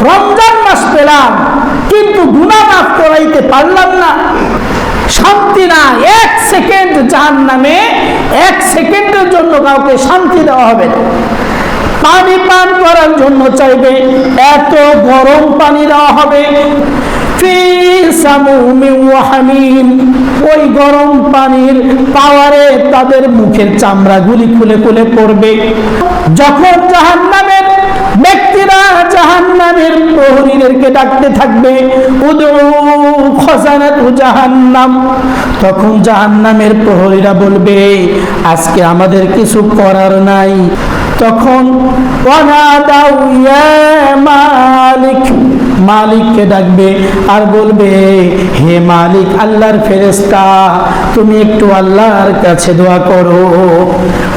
রমজান মাস পেলাম কিন্তু গুনাহ মাফ করাইতে পারলাম না, শান্তি না। 1 সেকেন্ড জাহান্নামে, 1 সেকেন্ডের জন্য কাউকে শান্তি দেওয়া হবে না। পানি পান করার জন্য চাইবে, এত গরম পানি দেওয়া হবে। ওই গরম পানির পাওয়ারে তাদের মুখের চামড়াগুলি খুলে খুলে পড়বে। যখন জাহান্নামের ব্যক্তিরা জাহান্নামের প্রহরীদেরকে ডাকতে থাকবে, উদউ খাজানাতু জাহান্নাম, তখন জাহান্নামের প্রহরীরা বলবে আজকে আমাদের কিছু করার নাই। তখন ওয়ানাদাউ ইয়া মালিক, মালিককে ডাকবে আর বলবে হে মালিক, আল্লাহর ফেরেশতা, তুমি একটু আল্লাহর কাছে দোয়া করো।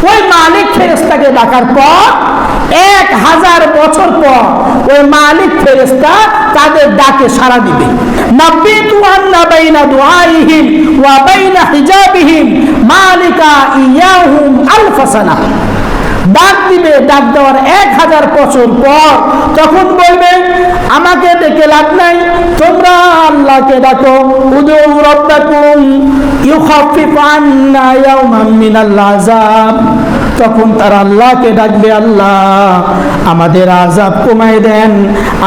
ওই মালিক ফেরেশতাকে ডাকার পর 1000 বছর পর ওই মালিক ফেরেশতা তাদের ডাকে সাড়া দিবে। নাবিতু আন্না বাইনা দুআইহিম ওয়া বাইনা হিজাবিহিম মালিকা ইয়াহুম আলফ সানা। ডাক দিবে, ডাক দেওয়ার 1000 বছর পর তখন বলবে আমাকে ডেকে লাভ নাই, তোমরা আল্লাহকে ডাকো। উদউ রাব্বাকুম ইউখাফিফ আন্না ইয়াওমান মিনাল আযাব। তখন তারা আল্লাহকে ডাকবে, আল্লাহ আমাদের আযাব কমায় দেন,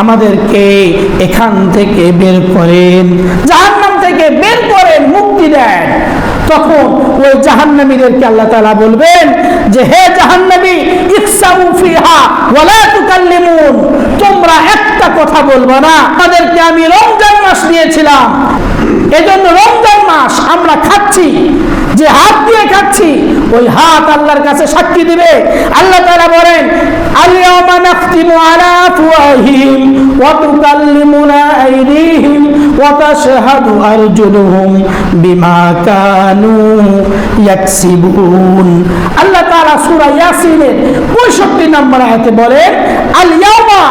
আমাদেরকে এখান থেকে বের করেন, জাহান্নাম থেকে বের করেন, মুক্তি দেন। তখন ওই জাহান্নামীদেরকে আল্লাহ তাআলা বলবেন যে হে জাহান্নামী, ইকসাউ ফিহা ওয়ালা তুকাল্লিমুন, তোমরা একটা কথা বলবা না। তাদেরকে আমি রমজান মাস দিয়েছিলাম, এজন্য রমজান মাস আমরা খাচ্ছি, যে হাত দিয়ে খাচ্ছি ওই হাত আল্লাহর কাছে সাক্ষী দিবে। আল্লাহ তাআলা বলেন আল-ইয়াওমা নাখতিমু আলা আফওয়াহিহিম ওয়া তুকাল্লিমুনা আইদিহিম ওয়া তাশহাদু আরজুলুহুম বিমা কানু ইয়াকসিবুন। আল্লাহ তাআলা সূরা ইয়াসিনের 65 নম্বর আয়াতে বলেন আল-ইয়াওমা,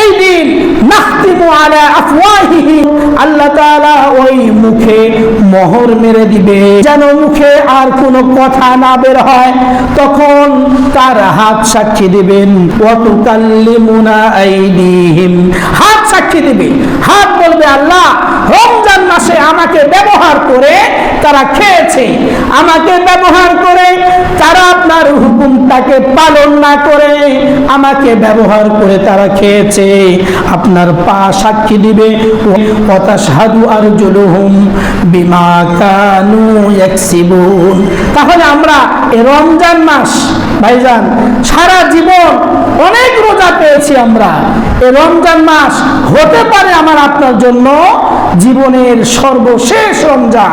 এই দিন, নাখতিমু আলা আফওয়াহিহিম, আল্লাহ তাআলা ওই মুখে মোহর মেরে দিবে যেন মুখে আর কোনো কথা না বের হয়। তখন তার হাত সাক্ষী দিবেন, ওয়া তুকাল্লিমুনা আইদিহিম, হাত সাক্ষী দিবে। হাত বলবে আল্লাহ রমজান মাসে আমাকে ব্যবহার করে তারা খেয়েছে, আমাকে ব্যবহার করে তারা আপনার হুকুমটাকে পালন না করে আমাকে ব্যবহার করে তারা খেয়েছে। আপনার পা সাক্ষী দিবে, ওয়া তাশহাদু আরজুলুহুম বিমা কানু ইয়াকসিবুন। তাহলে আমরা এই রমজান মাস ভাইজান সারা জীবন অনেক রোজা পেয়েছি আমরা। এই রমজান মাস হতে পারে আমার আপনার জন্য জীবনের সর্বশেষ রমজান।